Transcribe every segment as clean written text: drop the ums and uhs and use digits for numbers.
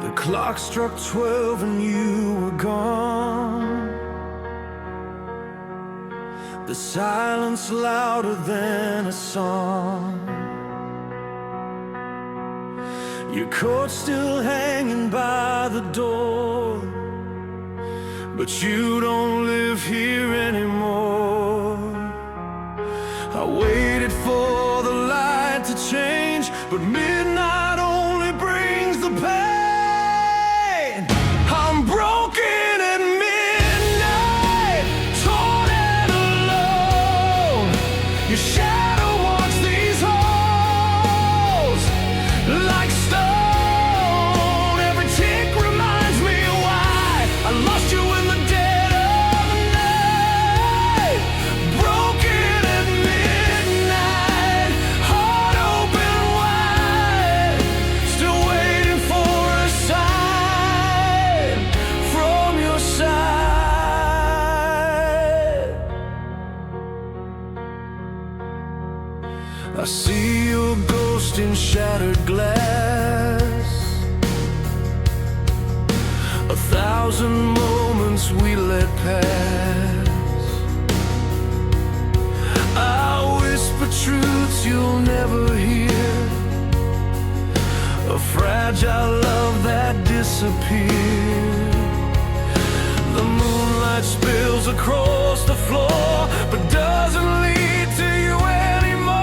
The clock struck 12 and you were gone. The silence louder than a song. Your coat still hanging by the door, but you don't live here anymore. I waited for the light to change, but midnight only brings the pain. I'm broken at midnight, torn and alone. Your shadow walks these halls like stone. Every tick reminds me why I lost you in the dead of the night. Broken at midnight, heart open wide, still waiting for a sign from your side. I see your ghost in shattered glass. 1,000 moments we let pass. I whisper truths you'll never hear, a fragile love that disappeared. The moonlight spills across the floor, but doesn't lead to you anymore.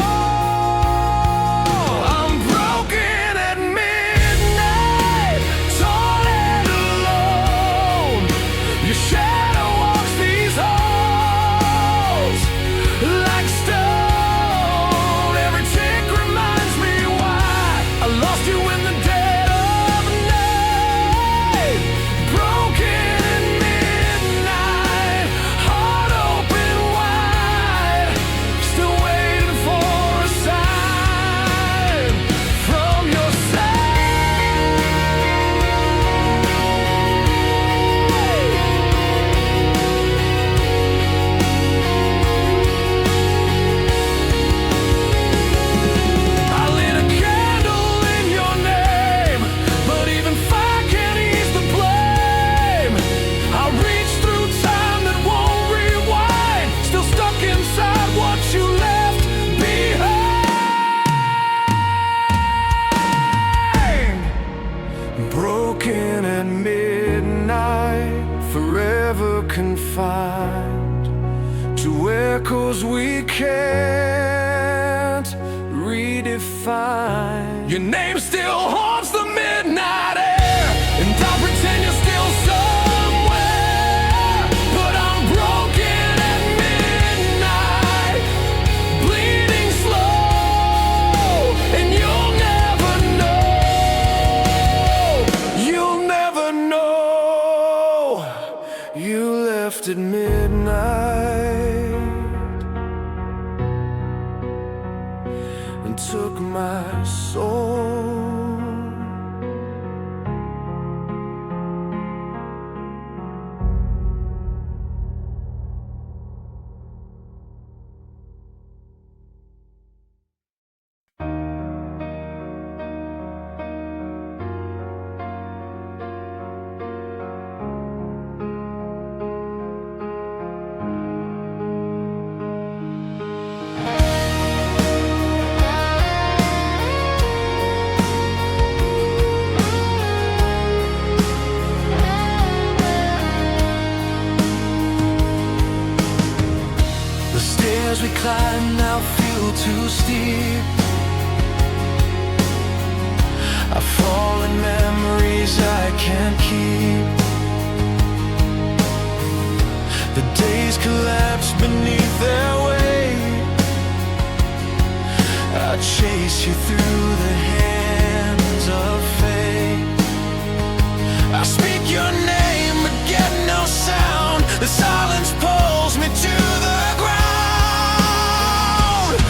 I'm broken at midnight, torn and alone. Your shadow walks these halls like stone. Every tick reminds me why I lost you in the dead of the night. Broken at midnight, heart open wide, still waiting for a sign from your side. I lit a candle in your name, but even fire can't ease the blame. I reach through time that won't rewind, still stuck inside what you left behind. Broken at midnight, forever confined to echoes we can't redefine. Your name still haunts the midnight air, and I'll pretend you're still somewhere. But I'm broken at midnight, bleeding slow, and you'll never know. You'll never know. You left at midnight and took my soul. The stairs we climb now feel too steep. I've fallen memories I can't keep. The days collapse beneath their weight. I chase you through the hands of fate. I speak your name but get no sound. The silence pulls me to the ground.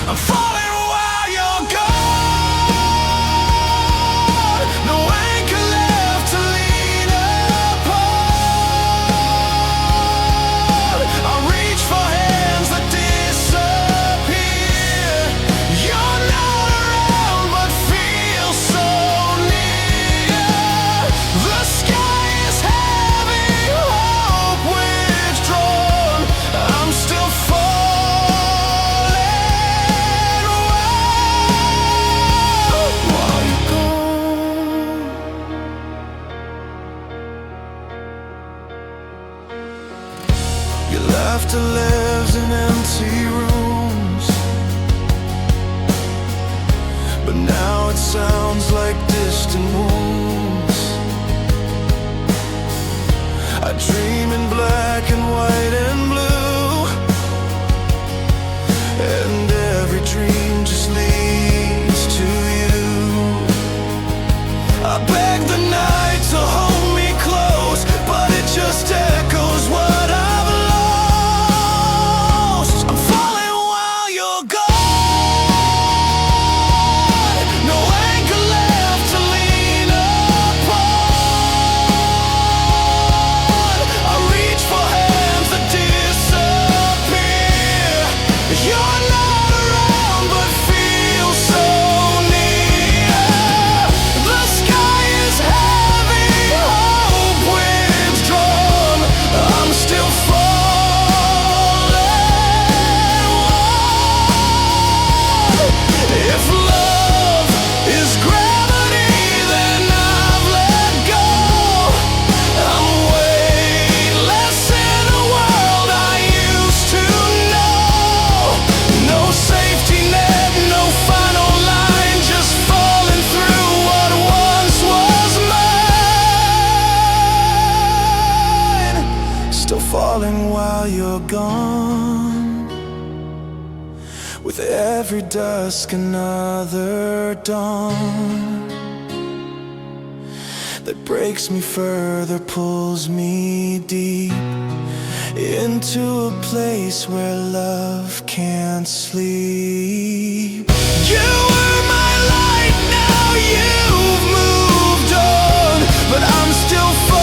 I'm falling while you're gone. No anchor left to lean upon. Laughter lives in empty rooms, but now it sounds like distant wounds. I dream in black and white and blue, and every dream just leads to you. I beg the night to hold me close, but it just echoes what I've lost. I'm falling while you're gone, no anchor left to lean upon. I reach for hands that disappear. You're not around but feel so near. The sky is heavy, hope withdrawn. I'm still falling. If love is gravity, then I've let go. I'm weightless in a world I used to know. No safety net, no final line, just falling through what once was mine. Still falling while you're gone. With every dusk another dawn that breaks me further, pulls me deep into a place where love can't sleep. You were my light, now you've moved on, but I'm still falling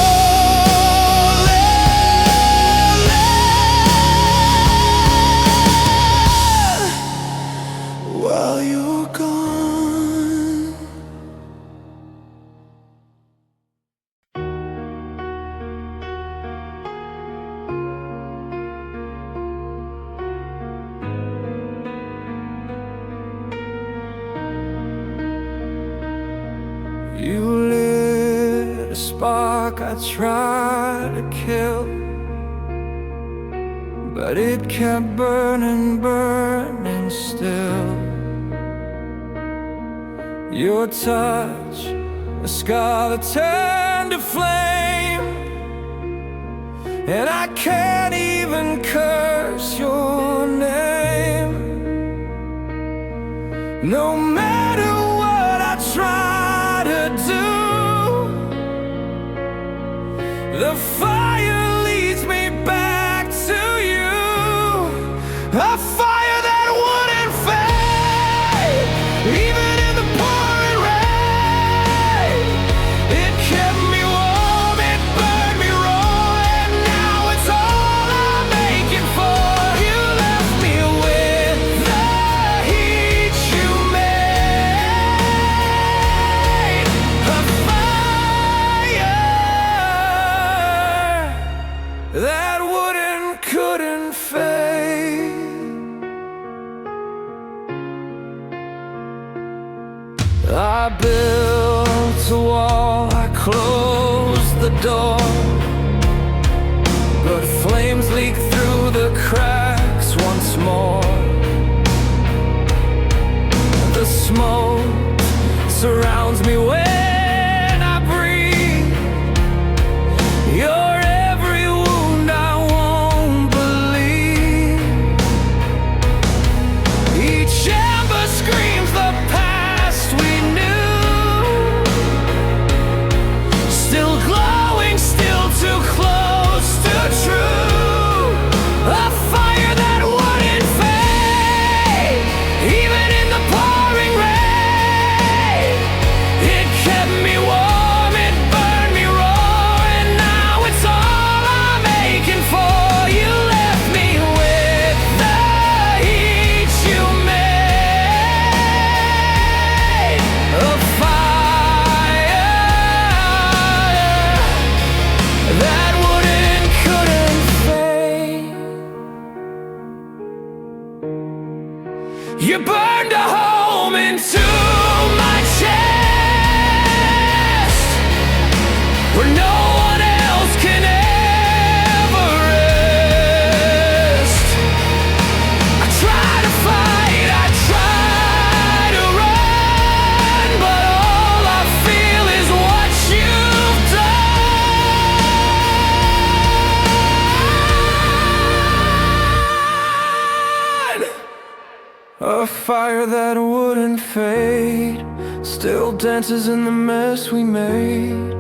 while you're gone. You lit a spark I tried to kill, but it kept burning, burning still. Your touch, a scar that turned to flame, and I can't even curse your name. No matter what I try to do, the fire leads me back to you. A fire that wouldn't fade, even in the pouring rain. It kept me warm, it burned me raw, and now it's all I'm making for. You left me with the heat you made. A fire that wouldn't, couldn't fade. I built a wall, I closed the door, but flames leak through the cracks once more. The smoke surrounds me when I breathe. Your every wound I won't believe. Each ember screams the past we knew, still glowing, still too close to true. A fire that wouldn't fade, even in the pouring rain. It kept me warm, it burned me raw, and now it's all I'm aching for. You left me with the heat you made. A fire that wouldn't, couldn't fade. You burned a home into my chest, where no one else can ever fire that wouldn't fade still dances in the mess we made.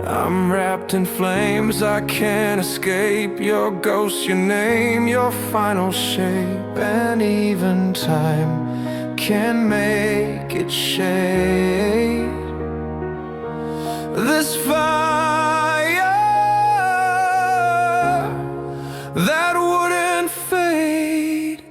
I'm wrapped in flames, I can't escape your ghost, your name, your final shape. And even time can make it shade. This fire that wouldn't fade.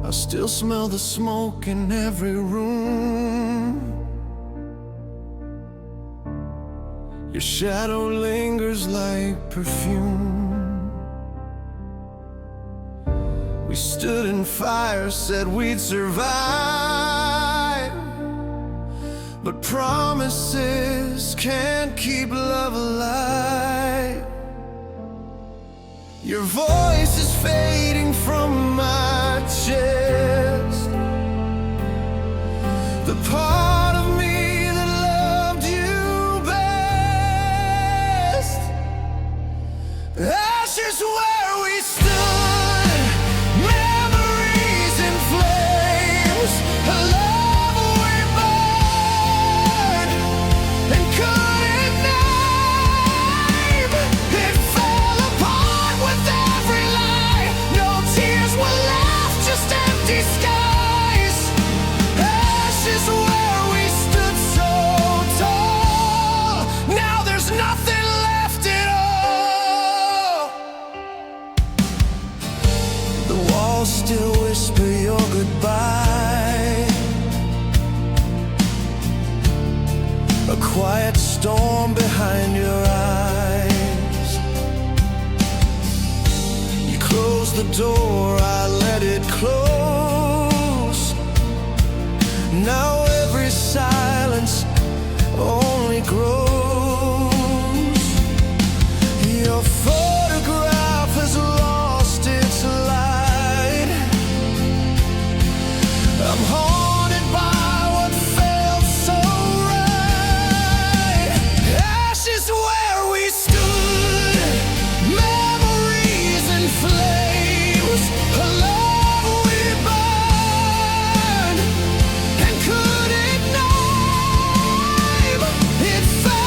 I still smell the smoke in every room. Your shadow lingers like perfume. We stood in fire, said we'd survive, but promises can't keep love alive. Your voice is fading from my chest, the part of me that loved you best. Ashes where we stood, memories in flames, a love we burned and couldn't name. It fell apart with every lie. No tears were left, just empty skies. Ashes where we stood so tall. Now there's nothing left at all. The walls still whisper your goodbye. A quiet storm behind your eyes. You closed the door, I let it close. Now every silence only grows. Your photograph has lost its light. I'm haunted by what felt so right. Ashes where we stood, memories in flames, a love we burned and couldn't name. It fell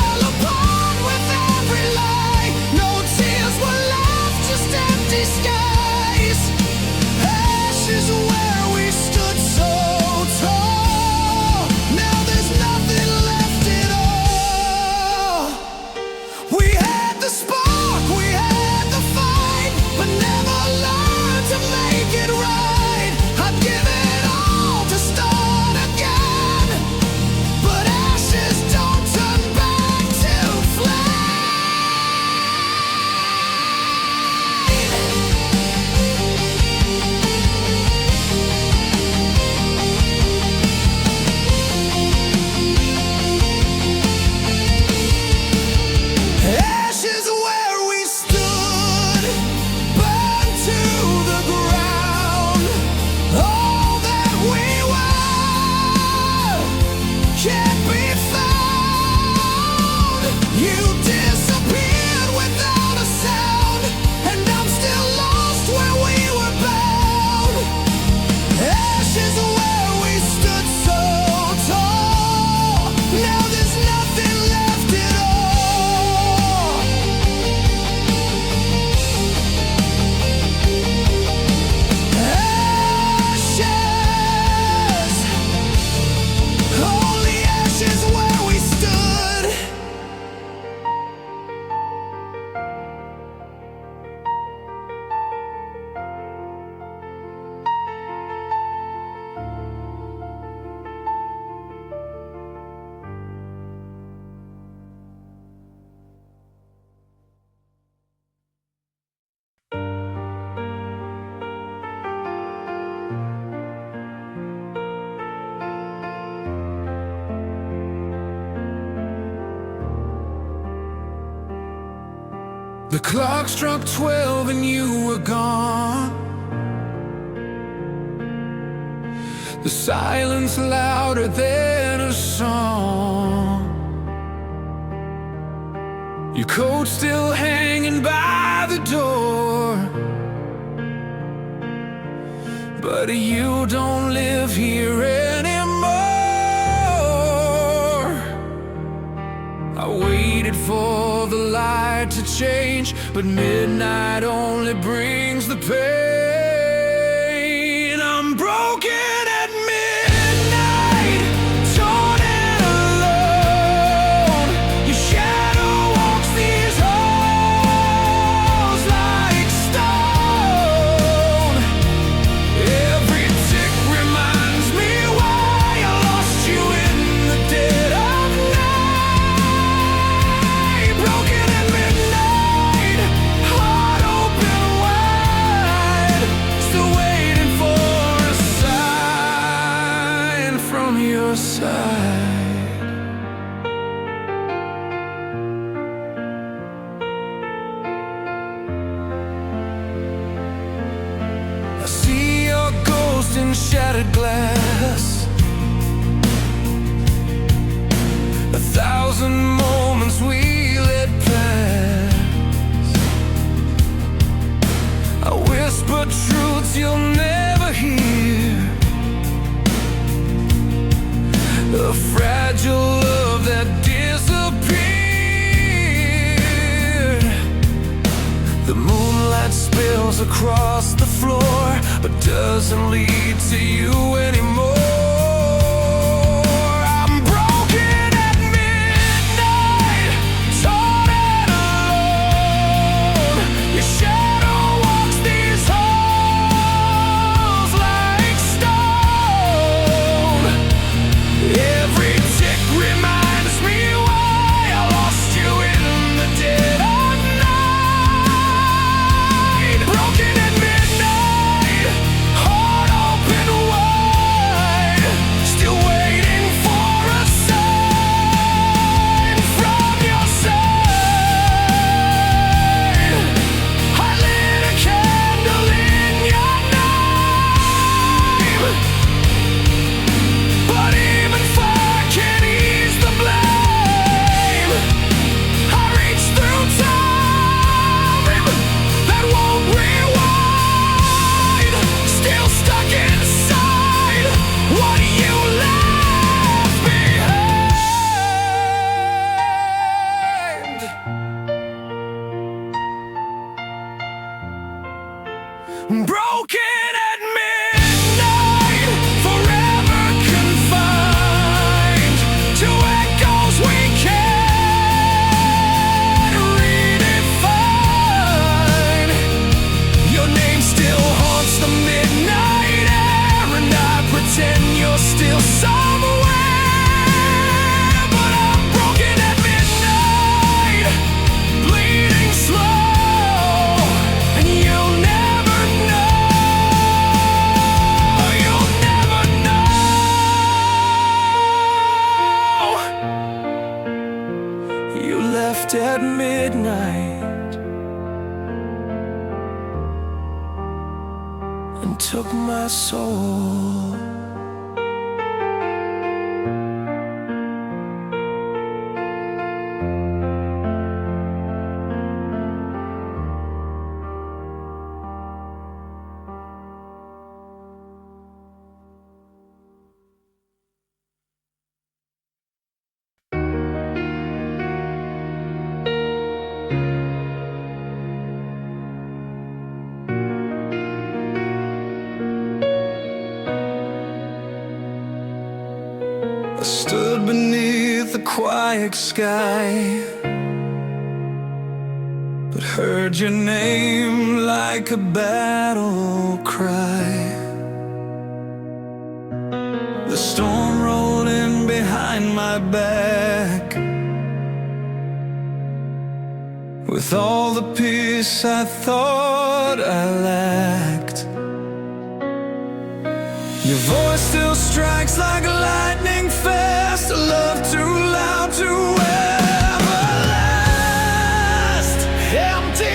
The clock struck 12 and you were gone. The silence louder than a song. Your coat still hanging by the door, but you don't live here anymore. I waited for the light to change, but midnight only brings the pain. I'm broken at midnight, torn and alone. Your shadow walks these halls like stone. Every tick reminds me why I lost you in the dead of night. Broken at midnight, heart open wide, still waiting for a sign from your side. I see your ghost in shattered glass. 1,000 moments we let pass. I whisper truths you'll never hear. A fragile love that disappeared. The moonlight spills across the floor, but doesn't lead to you anymore. I'm broken at midnight, torn and alone. Your shadow walks these halls like stone. Every tick reminds me why I lost you in the dead of night. Broken at midnight, heart open wide, still waiting for a sign from your side. I lit a candle in your name, but even fire can't ease the blame. I reach through time that won't rewind, still stuck inside what you left behind. Broken at midnight, forever confined to echoes we can't redefine. Your name still haunts the midnight air, and I pretend you're still somewhere. But I'm broken at midnight, bleeding slow, and you'll never know. You'll never know. You left at midnight and took my soul. I stood beneath the quiet sky, but heard your name like a battle cry. The storm rolled in behind my back, with all the peace I thought I lacked. Your voice still strikes like lightning fast, a love too loud to ever last. Empty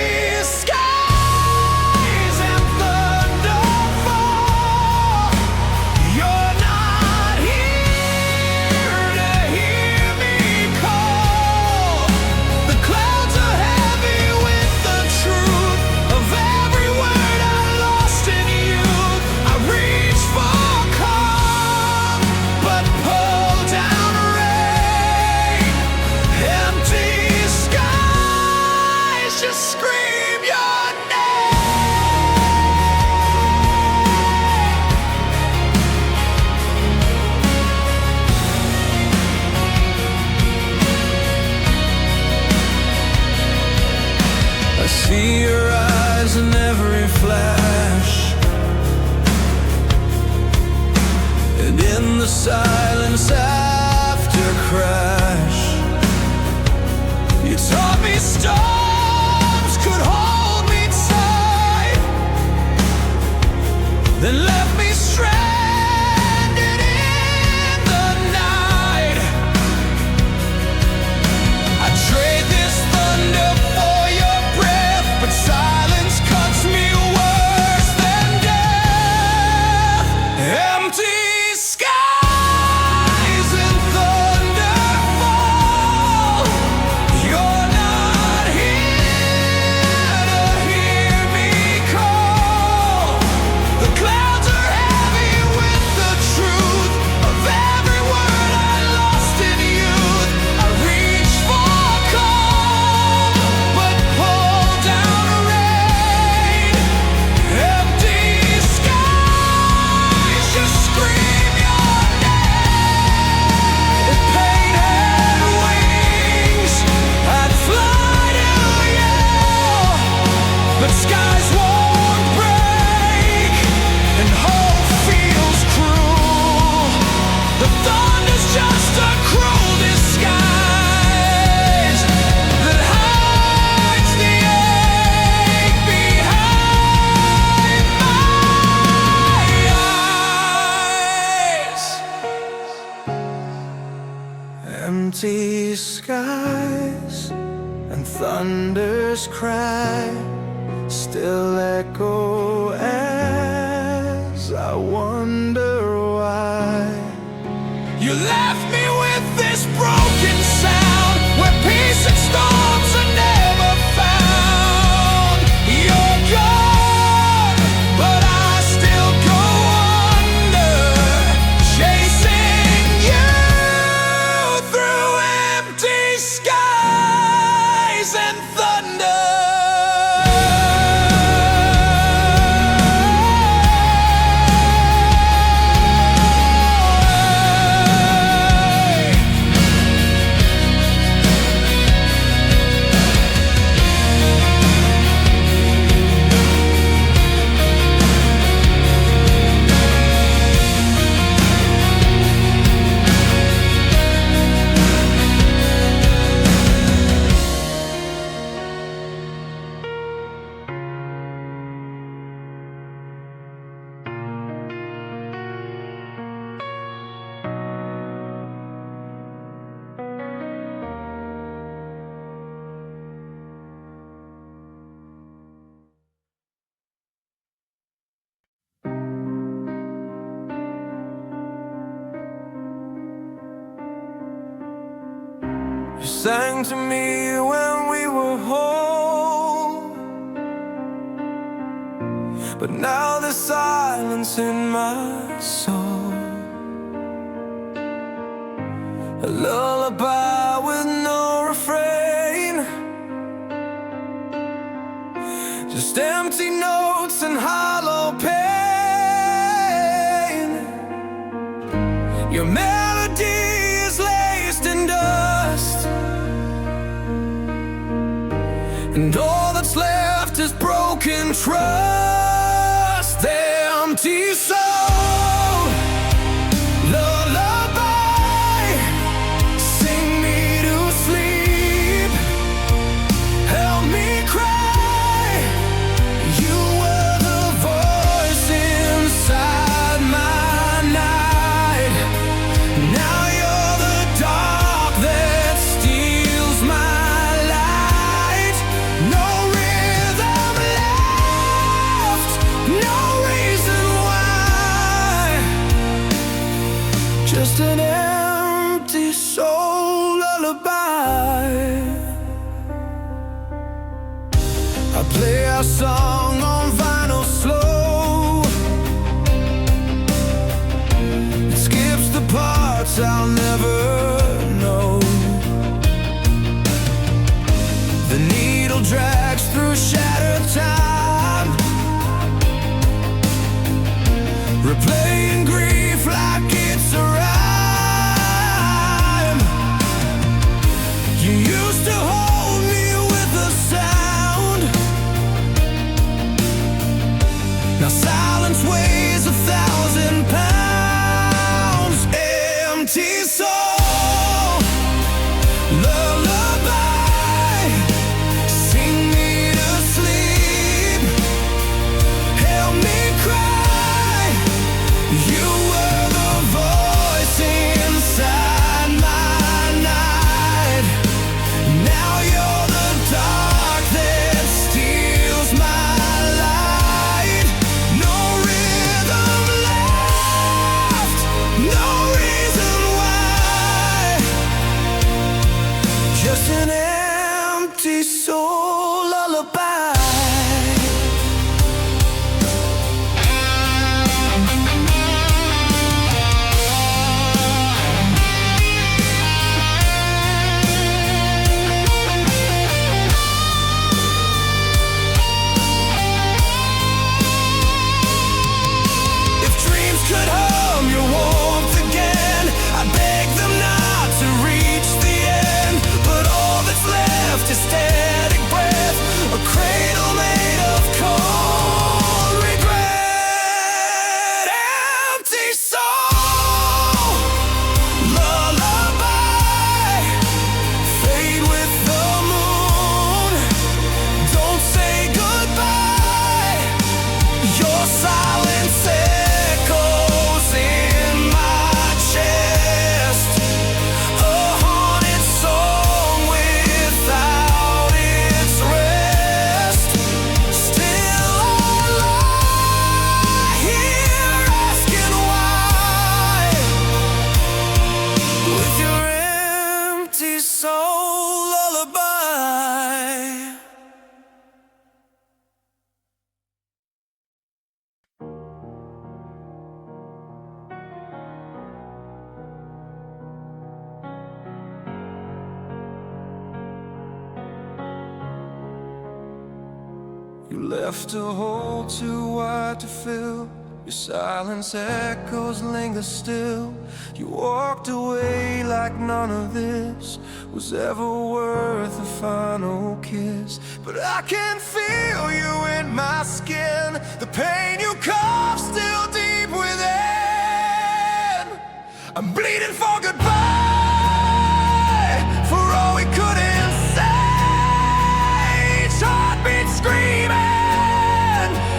then left me stranded in the night. I trade this thunder for your breath, but silence cuts me worse than death. Empty skies and thunderfall. You're not here to hear me call. The clouds are heavy with the truth of every word I lost in youth. I reach for calm, but pull down rain. Empty skies just scream your name. If pain had wings, I'd fly to you, but skies won't break, and hope feels cruel. The thunder's just a cruel disguise that hides the ache behind my eyes. Empty skies and thunder's cry still echo as I wonder why you left me with this broken sound where peace and storms are never found. You're gone, but I still go under, chasing you through empty skies and thunder. You sang to me when we were whole, but now there's silence in my soul. A lullaby with no refrain, just empty notes and hollow pain. Your melody is laced in dust, and all that's left is broken trust. Empty soul, lullaby, sing me to sleep, help me cry. You were the voice inside my night. Now you're the dark that steals my light. No rhythm left, no reason why, just an empty soul lullaby. I play our song on vinyl slow, it skips the parts I'll never know. The needle drags through shattered time, replaying grief like it's a rhyme. You used to hold me with a sound, now silence weighs 1,000 pounds. Empty soul, lullaby, sing me to sleep, help me cry. You left a hole too wide to fill. Your silence echoes linger still. You walked away like none of this was ever worth a final kiss. But I can feel you in my skin, the pain you carved still deep within. I'm bleeding for goodbye, for all we couldn't say. Each heartbeat screaming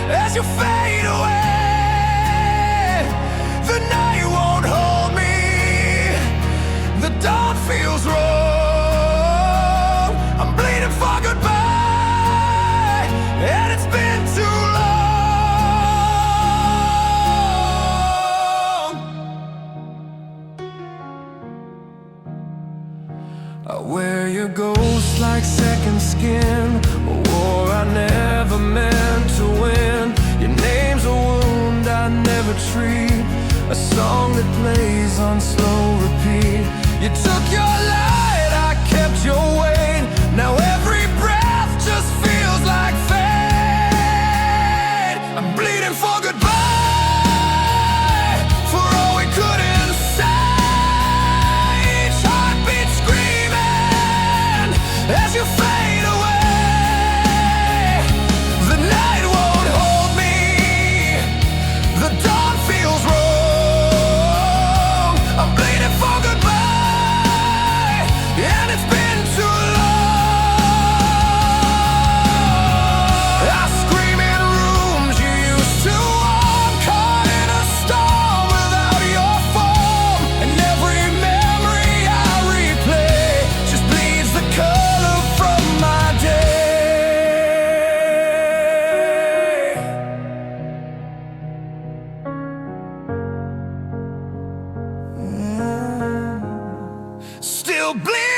as you fade away. The night won't hold me, the dawn feels wrong. I'm bleeding for goodbye, and it's been too long. I wear your ghost like second skin, a war I never meant to win. Your name's a wound I never treat, a song that plays on slow repeat. You took your light, I kept your weight. Now every breath just feels like fate. I'm bleeding for goodbye, for all we couldn't say. Each heartbeat screaming as you fade away. The night won't hold me, the dawn feels wrong. I'm bleeding for goodbye, and it's been too long. I scream in rooms you used to walk, caught in a storm without your form. And every memory I replay just bleeds the color from my day. Still bleeding